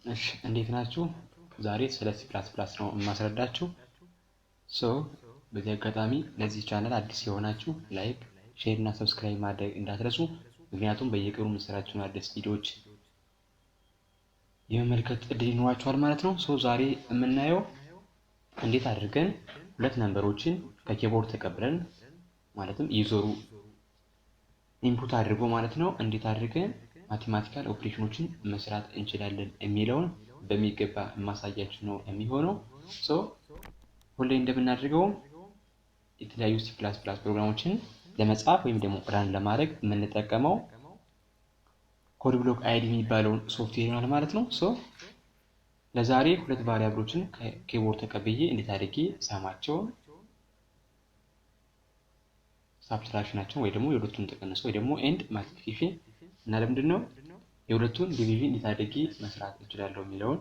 እሺ እንዴት ናችሁ? ዛሬ ስለ C++ ነው የማስረዳችሁ። በዚህ አጋጣሚ ለዚህ ቻናል አዲስ የሆናችሁ ላይክ፣ ሼር እና ሰብስክራይብ ማድረግ እንዳትረሱ። ምክንያቱም በየቀኑ የምሰራቸውን አዲስ ቪዲዮዎች የመመልከት እድል ይኖራችኋል ማለት ነው። ዛሬ የምናየው እንዴት አድርገን ሁለት ነምበሮችን ከኪቦርድ ተቀብለን ማለትም ዩዘሩ ኢንፑት አድርጎ ማለት ነው እንዴት አድርገን ማቴማቲካል ኦፕሬሽኖችን መስራት እንችላለን የሚለውን በሚገባ ማሳያችሁ ነው የሚሆነው። ሁሌ እንደምናደርገው የተለያዩ C++ ፕሮግራሞችን ለመጻፍ ወይም ደግሞ ራን ለማድረግ የምንጠቀመው ኮድ ብሎክ አይዲ የሚባለውን ሶፍትዌር ይሆናል ማለት ነው። ለዛሬ ሁለት ቫሪያብሎችን ከኪቦርድ ተቀብዬ እንዴት አድርጌ ሳማቸውን ሳብትራክሽናቸው ወይ ደግሞ የሁለቱን ተቀንሶ ወይ ደግሞ ኤንድ ማልቲፕሊኬሽን እና ለምንድነው የሁለቱን ዲቪዥን እንዴት አድርጌ መስራት እችላለሁ የሚለውን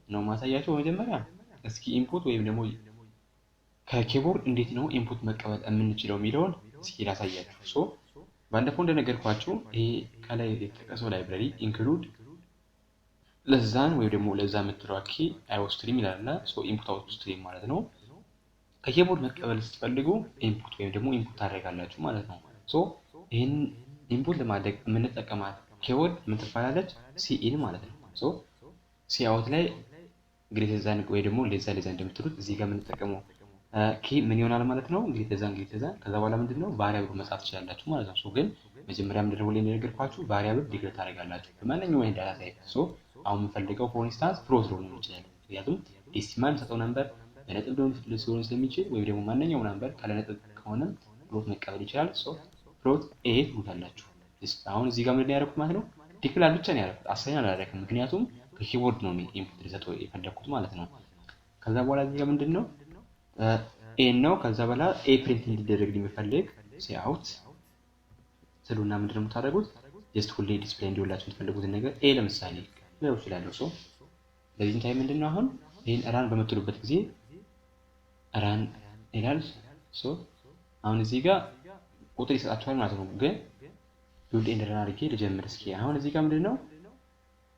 ነው ማሳያቸው። በመጀመሪያ እስኪ ኢንፑት ወይም ደግሞ ከኪቦርድ እንዴት ነው ኢንፑት መቀበል የምንችለው የሚለውን እስኪ ላሳያችሁ። ባለፈው እንደነገርኳችሁ ይሄ ከላይ የተጠቀሰው ላይብራሪ ኢንክሉድ ለዛን ወይ ደግሞ ለዛ የምትለው ኪ አይኦስትሪም ይላልና ኢንፑት አውትስትሪም ማለት ነው። ከኪቦርድ መቀበል ስትፈልጉ ኢንፑት ወይም ደግሞ ኢንፑት ታደርጋላችሁ ማለት ነው። ይህን ኢንፑት ለማድረግ የምንጠቀማት ኪወርድ ምን ትባላለች? ሲኢን ማለት ነው። ሲ አውት ላይ ግሬተር ዛን ወይ ደግሞ ሌዛ እንደምትሉት እዚህ ጋር የምንጠቀመው ኪ ምን ይሆናል ማለት ነው? ግሬተር ዛን ከዛ በኋላ ምንድነው ቫሪያብል መጻፍ ትችላላችሁ ማለት ነው። ግን መጀመሪያ ምንድነው ሁሌ እንደነገርኳችሁ ቫሪያብል ዲክሌር ታደርጋላችሁ በማንኛውም አይነት ዳታ ታይፕ። አሁን የምፈልገው ፎር ኢንስታንስ ፍሎት ሊሆን ይችላል። ምክንያቱም ዴሲማል ሰጠው ነምበር በነጥብ ሊሆን ስለሚችል ወይም ደግሞ ማንኛውም ነምበር ካለ ነጥብ ከሆነ ፍሎት መቀበል ይችላል። ፍሎት ኤ ትሉታላችሁ። አሁን እዚህ ጋር ምንድነው ያደረኩት ማለት ነው? ዲክላር ብቻ ነው ያደረኩት፣ አሳይን አላደረኩም። ምክንያቱም ከኪቦርድ ነው ኢንፑት ልሰጠው የፈለኩት ማለት ነው። ከዛ በኋላ እዚህ ጋር ምንድነው ኤ ነው። ከዛ በኋላ ኤ ፕሪንት እንዲደረግ የሚፈልግ ሲአውት ስሉና ምንድነው የምታደርጉት? ጀስት ሁሌ ዲስፕሌይ እንዲወላችሁ የምትፈልጉትን ነገር ኤ ለምሳሌ ለው ይችላልው። ለዚህ ታይም ምንድነው አሁን ይሄን ራን በምትሉበት ጊዜ ራን ይላል። አሁን እዚህ ጋር ቁጥር ይሰጣችኋል ማለት ነው። ግን ቢልድ ኤንድ ራን አድርጌ ልጀምር እስኪ። አሁን እዚህ ጋር ምንድነው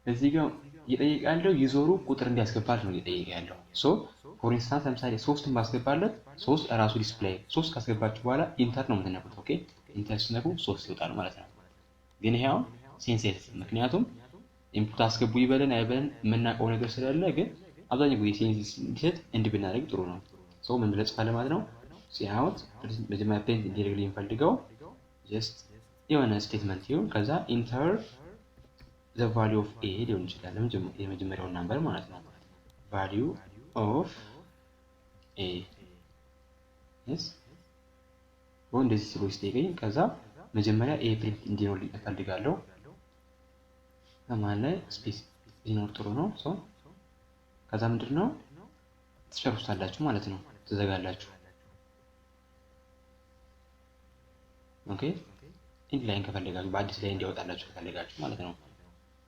እዚህ ጋር እየጠየቀ ያለው ዩዘሩ ቁጥር እንዲያስገባለት ነው እየጠየቀ ያለው። ፎር ኢንስታንስ ለምሳሌ 3ን ባስገባለት 3 ራሱ ዲስፕሌይ 3 ካስገባችሁ በኋላ ኢንተር ነው የምትነኩት። ኦኬ ኢንተር ስትነኩ 3 ይወጣል ማለት ነው። ግን ይሄው ሴንሴቲቭ ምክንያቱም ኢንፑት አስገቡ ይበለን አይበለን የምናውቀው ነገር ስለሌለ፣ ግን አብዛኛው ጊዜ ሴንሴቲቭ እንዲሰጥ እንዲህ ብናደርግ ጥሩ ነው። ምን ብለህ ጽፋለህ ማለት ነው? ሲአውት መጀመሪያ ፕሪንት እንዲደረግልኝ የምፈልገው ጀስት የሆነ ስቴትመንት ይሁን፣ ከዛ ኢንተር the value of a ሊሆን ይችላል። የመጀመሪያውን ነምበር ማለት ነው። value of a yes እንደዚህ ስሎ ይስጠይቀኝ። ከዛ መጀመሪያ a ፕሪንት እንዲኖር እፈልጋለሁ። ከማለ ስፔስ ቢኖር ጥሩ ነው። ከዛ ምንድነው ትጨርሱታላችሁ ማለት ነው። ትዘጋላችሁ። ኦኬ ኢንድ ላይን ከፈለጋችሁ በአዲስ ላይ እንዲያወጣላችሁ ከፈለጋችሁ ማለት ነው።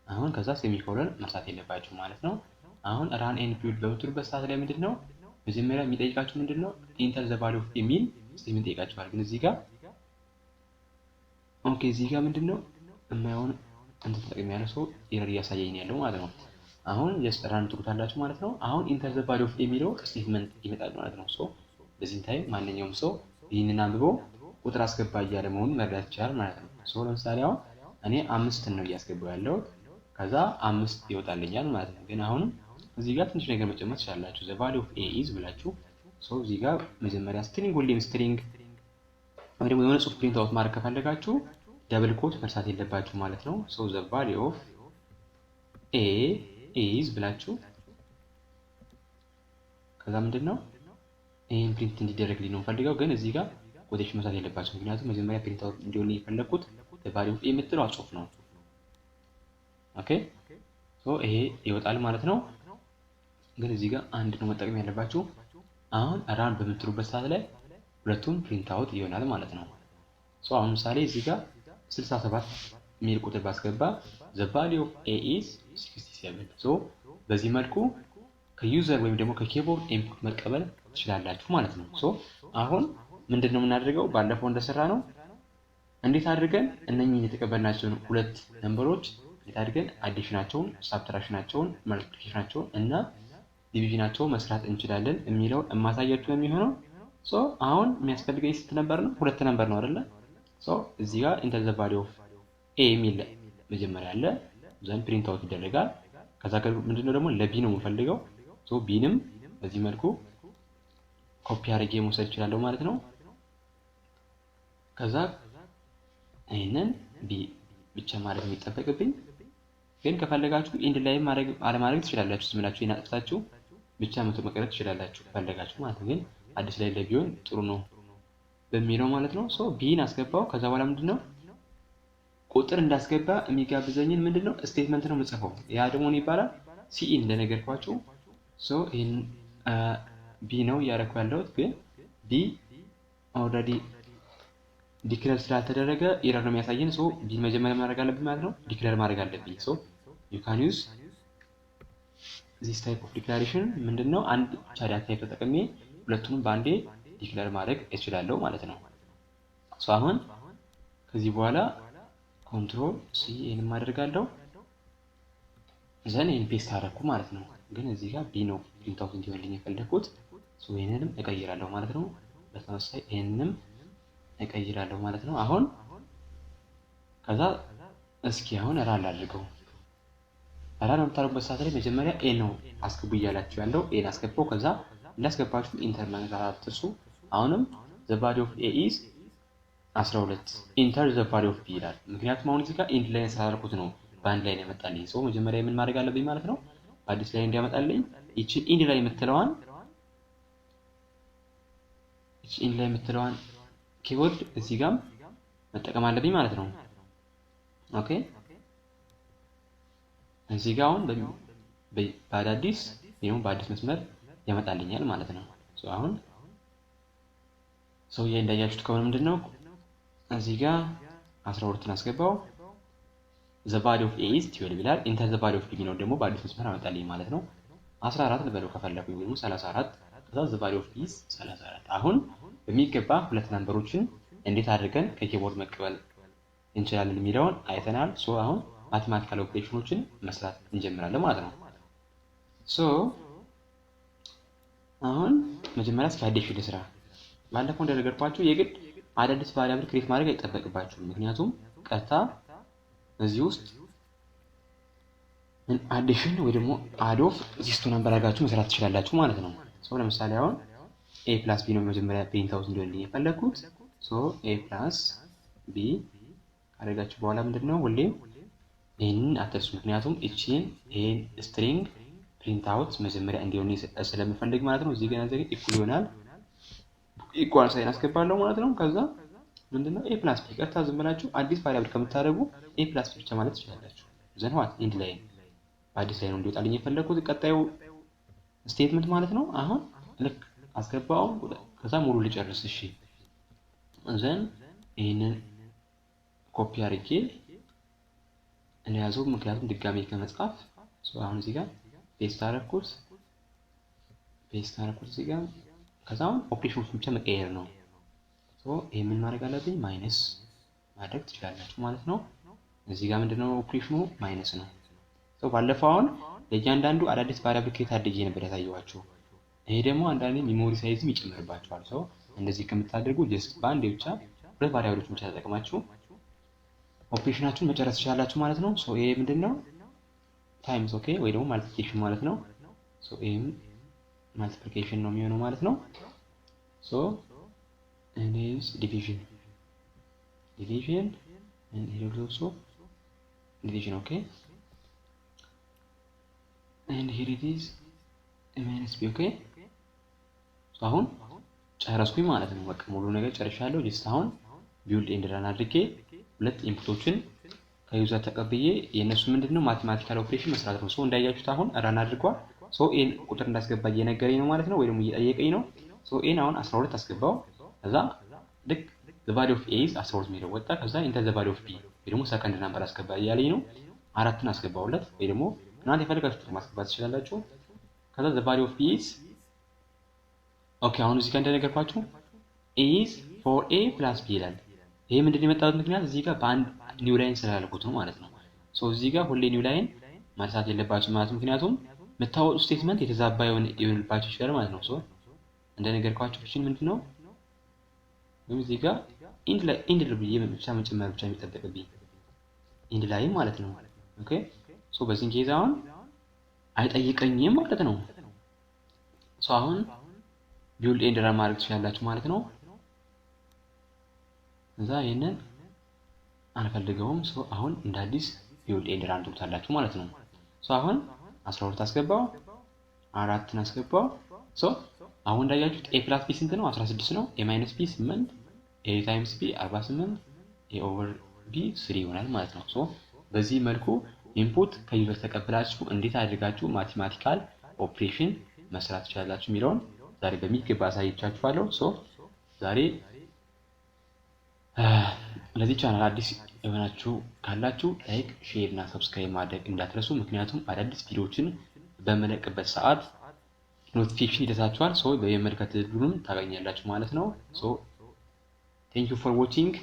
አሁን ከዛ ሴሚኮሎን መርሳት የለባችሁ ማለት ነው። አሁን ራን ኤንድ ቢልድ በምትሉበት ሰዓት ላይ ምንድነው መጀመሪያ የሚጠይቃችሁ ምንድነው ኢንተር ዘ ቫልዩ ኦፍ የሚል ስቴትመንት ይጠይቃችኋል። ግን እዚህ ጋር ኦኬ እዚህ ጋር ምንድነው የማይሆን እንትን ተጠቅሜያለሁ። ኤረር እያሳየኝ ያለው ማለት ነው። አሁን ጀስት ራን ትሉታላችሁ ማለት ነው። አሁን ኢንተር ዘ ቫልዩ ኦፍ የሚለው ስቴትመንት ይመጣል ማለት ነው። በዚህ ታይም ማንኛውም ሰው ይህንን አንብቦ ቁጥር አስገባ እያለ መሆኑን መረዳት ይችላል ማለት ነው። ለምሳሌ አሁን እኔ 5 ነው እያስገባው ያለው፣ ከዛ 5 ይወጣልኛል ማለት ነው። ግን አሁን እዚህ ጋር ትንሽ ነገር መጨመር ትችላላችሁ። the value of a is ብላችሁ እዚህ ጋር መጀመሪያ ስትሪንግ ሁሌም ስትሪንግ ወይ ደግሞ የሆነ ጽሁፍ ፕሪንት አውት ማድረግ ከፈለጋችሁ ደብል ኮት መርሳት የለባችሁ ማለት ነው። the value of a is ብላችሁ ከዛ ምንድነው ይሄን ፕሪንት እንዲደረግልኝ ነው ፈልገው። ግን እዚህ ጋር ኮቴሽን መርሳት የለባችሁ፣ ምክንያቱም መጀመሪያ ፕሪንት አውት እንዲሆን የፈለኩት the value of a የምትለው ጽሁፍ ነው። ኦኬ ይሄ ይወጣል ማለት ነው። ግን እዚህ ጋር አንድ ነው መጠቀም ያለባችሁ። አሁን ራን በምትሉበት ሰዓት ላይ ሁለቱም ፕሪንት አውት ይሆናል ማለት ነው። አሁን ምሳሌ እዚህ ጋር 67 ሚል ቁጥር ባስገባ the value of a is 67። በዚህ መልኩ ከዩዘር ወይም ደግሞ ከኪቦርድ ኢንፑት መቀበል ትችላላችሁ ማለት ነው። አሁን ምንድነው የምናደርገው? ባለፈው እንደሰራ ነው እንዴት አድርገን እነኚህን የተቀበልናቸውን ሁለት ነምበሮች አድርገን አዲሽናቸውን፣ ሳብትራክሽናቸውን፣ መልቲፕሊኬሽናቸውን እና ዲቪዥናቸውን መስራት እንችላለን የሚለው የማሳያችሁ ነው የሚሆነው። ሶ አሁን የሚያስፈልገኝ ስንት ነበር ነው? 2 ነበር ነው አይደለ? ሶ እዚህ ጋር ኢንተር ዘ ቫልዩ ኦፍ ኤ የሚል መጀመሪያ አለ። ዘን ፕሪንት አውት ይደረጋል። ከዛ ምንድነው ደግሞ ለቢ ነው የምፈልገው። ሶ ቢንም በዚህ መልኩ ኮፒ አድርጌ መውሰድ እችላለሁ ማለት ነው። ከዛ ይሄንን ቢ ብቻ ማድረግ የሚጠበቅብኝ ግን ከፈለጋችሁ ኢንድ ላይ አለማድረግ ትችላላችሁ። ዝምላችሁ ይናጥፋችሁ ብቻ መቀረት ትችላላችሁ ከፈለጋችሁ ማለት ነው። ግን አዲስ ላይ ለቢሆን ጥሩ ነው በሚለው ማለት ነው። ሶ ቢን አስገባው። ከዛ በኋላ ምንድነው ቁጥር እንዳስገባ የሚጋብዘኝን ምንድነው ስቴትመንት ነው የምጽፈው። ያ ደግሞ ምን ይባላል? ሲኢን እንደነገርኳችሁ። ሶ ይሄን ቢ ነው እያደረኩ ያለሁት፣ ግን ቢ ኦልሬዲ ዲክሌር ስላልተደረገ ኤረር ነው የሚያሳየን። ሶ ቢ መጀመሪያ ማድረግ አለብኝ ማለት ነው፣ ዲክሌር ማድረግ አለብኝ። ሶ ዩ ካን ዩዝ ዚስ ታይፕ ኦፍ ዲክላሬሽን ምንድነው አንድ ብቻ ዳታ ታይፕ ተጠቅሜ ሁለቱንም በአንዴ ዲክሌር ማድረግ እችላለሁ ማለት ነው። ሶ አሁን ከዚህ በኋላ ኮንትሮል ሲ ይሄን ማድረጋለሁ። ዘን ይሄን ፔስት አደረኩ ማለት ነው። ግን እዚህ ጋር ቢ ነው ፕሪንት አውት እንዲሆንልኝ የፈለኩት። ሶ ይሄንንም እቀይራለሁ ማለት ነው። በተመሳሳይ ይሄንንም እቀይራለሁ ማለት ነው። አሁን ከዛ እስኪ አሁን ራን አድርገው። ራን የምታደርጉበት ሰዓት ላይ መጀመሪያ ኤ ነው አስገቡ እያላችሁ ያለው ኤን አስገባው። ከዛ እንዳስገባችሁ ኢንተር ማለት አትርሱ። አሁንም the value of a is 12 enter the value of b ይላል። ምክንያቱም አሁን እዚህ ጋር ኢንድ ላይ ስላደረኩት ነው በአንድ ላይ ነው ያመጣልኝ። ሶ መጀመሪያ ምን ማድረግ አለብኝ ማለት ነው በአዲስ ላይ እንዲያመጣልኝ ይቺን ኢንድ ላይ የምትለዋን ኪወርድ እዚህ ጋር መጠቀም አለብኝ ማለት ነው። ኦኬ እዚህ ጋር አሁን በአዲስ መስመር ያመጣልኛል ማለት ነው። ሶ አሁን ሰውዬ እንዳያችሁት ከሆነ ምንድነው እዚህ ጋር 12ን አስገባው። the value of a is 12 ይላል። enter the value of b ነው ደግሞ በአዲስ መስመር አመጣልኝ ማለት ነው። 14 ልበለው ከፈለኩኝ ወይም 34 ከዛ the value of b is 34። አሁን በሚገባ ሁለት ነምበሮችን እንዴት አድርገን ከኪቦርድ መቀበል እንችላለን የሚለውን አይተናል። ሶ አሁን ማቴማቲካል ኦፕሬሽኖችን መስራት እንጀምራለን ማለት ነው። ሶ አሁን መጀመሪያ እስኪ አዲሽን ልስራ። ባለፈው እንደነገርኳችሁ የግድ አዳዲስ ቫሪያብል ክሬት ማድረግ አይጠበቅባችሁም። ምክንያቱም ቀጥታ እዚህ ውስጥ አዲሽን ወይ ደግሞ አድ ኦፍ ዚስ ቱ ነምበር አድርጋችሁ መስራት ትችላላችሁ ማለት ነው። ሶ ለምሳሌ አሁን a plus b ነው መጀመሪያ ፕሪንት አውት እንዲሆንልኝ የፈለኩት። ሶ a plus b ካደረጋችሁ በኋላ ምንድነው ሁሌም ይሄንን አትርሱ። ምክንያቱም ይሄን ስትሪንግ ፕሪንት አውት መጀመሪያ እንዲሆን ስለምፈልግ ማለት ነው። እዚህ ጋር ዘገ ኢኩል ይሆናል ኢኳል ሳይን አስገባለሁ ማለት ነው። ከዛ ምንድነው a plus b ቀጥታ ዝም ብላችሁ አዲስ ቫሪያብል ከምታደርጉ a plus b ብቻ ማለት ትችላላችሁ። ዘን ዋት ኢንድ ላይ በአዲስ ላይ ነው እንዲወጣልኝ የፈለኩት ቀጣዩ ስቴትመንት ማለት ነው። አሁን ልክ አስገባው ከዛ ሙሉ ልጨርስ። እሺ ዘን ይሄንን ኮፒ አድርጌ እንያዘው ምክንያቱም ድጋሜ ከመጻፍ አሁን እዚህ ጋር ፔስት አደረኩት እዚህ ጋር። ከዛ አሁን ኦፕሬሽኖች ብቻ መቀየር ነው። ይሄ ምን ማድረግ አለብኝ ማይነስ ማድረግ ትችላላችሁ ማለት ነው። እዚህ ጋር ምንድነው ኦፕሬሽኑ ማይነስ ነው። ባለፈው አሁን ለእያንዳንዱ አዳዲስ ቫሪያብል ክሬት አድርጌ ነበር ያሳየኋችሁ። ይሄ ደግሞ አንዳንዴ ሜሞሪ ሳይዝም ይጨምርባችኋል። እንደዚህ ከምታደርጉ ጀስት በአንዴ ብቻ ሁለት ቫሪያብሎች ብቻ ተጠቅማችሁ ኦፕሬሽናችሁን መጨረስ ትችላላችሁ ማለት ነው። ይሄ ምንድነው ታይምስ ኦኬ ወይ ደግሞ ማልቲፕሊኬሽን ማለት ነው። ይሄም ማልቲፕሊኬሽን ነው የሚሆነው ማለት ነው። and is division and here is also division. Okay, and here it is minus b. Okay, አሁን ጨረስኩኝ ማለት ነው። በቃ ሙሉ ነገር ጨርሻለሁ። ጀስት አሁን ቢውልድ ኤንድ ራን አድርጌ ሁለት ኢንፑቶችን ከዩዘር ተቀብዬ የነሱ ምንድነው ማቴማቲካል ኦፕሬሽን መስራት ነው። እንዳያችሁት አሁን ራን አድርጓል። ኤን ቁጥር እንዳስገባ እየነገረኝ ነው ማለት ነው፣ ወይ ደግሞ እየጠየቀኝ ነው። ኤን አሁን 12 አስገባው። ከዛ ልክ the value of a is 12 የሚለው ወጣ። ከዛ enter the value of b ወይ ደግሞ ሰከንድ ነምበር አስገባ እያለኝ ነው። አራትን አስገባውለት ወይ ደግሞ እናንተ የፈለጋችሁት ማስገባት ትችላላችሁ። ከዛ the value of b is ኦኬ። አሁን እዚህ ጋር እንደነገርኳችሁ is for a plus b ይላል። ይሄ ምንድነው የመጣበት ምክንያት እዚህ ጋር በአንድ ኒው ላይን ስላልኩት ነው ማለት ነው። ሶ እዚህ ጋር ሁሌ ኒው ላይን ማንሳት የለባችሁ ማለት ነው። ምክንያቱም የምታወጡ ስቴትመንት የተዛባ ይሆንባችሁ ይችላል ማለት ነው። ሶ እንደነገርኳችሁ ፊሽን ምንድነው ወይም እዚህ ጋር ኢንድ ብዬ ብቻ መጨመር ብቻ የሚጠበቅብኝ ኢንድ ላይ ማለት ነው። ኦኬ ሶ በዚህ ኬዝ አሁን አይጠይቀኝም ማለት ነው። ሶ አሁን ቢውልድ ኤንድ ራን ማድረግ ትችላላችሁ ማለት ነው። እዛ ይሄንን አንፈልገውም። ሶ አሁን እንደ አዲስ ቢውልድ ኤንድ ራን ትሉታላችሁ ማለት ነው። ሶ አሁን 12 አስገባው 4ን አስገባው። ሶ አሁን እንዳያችሁት ኤ ፕላስ ቢ ስንት ነው? 16 ነው። ኤ ማይነስ ቢ 8፣ ኤ ታይምስ ቢ 48፣ ኤ ኦቨር ቢ 3 ይሆናል ማለት ነው። ሶ በዚህ መልኩ ኢንፑት ከዩዘር ተቀብላችሁ እንዴት አድርጋችሁ ማቴማቲካል ኦፕሬሽን መስራት ትችላላችሁ የሚለውን ዛሬ በሚገባ አሳይቻችኋለሁ። ሶ ዛሬ ለዚህ ቻናል አዲስ የሆናችሁ ካላችሁ ላይክ፣ ሼር እና ሰብስክራይብ ማድረግ እንዳትረሱ። ምክንያቱም አዳዲስ ቪዲዮዎችን በመለቅበት ሰዓት ኖቲፊኬሽን ይደርሳችኋል። ሶ በየመልከት ድሉንም ታገኛላችሁ ማለት ነው። ሶ ቴንክ ዩ ፎር ዋቺንግ።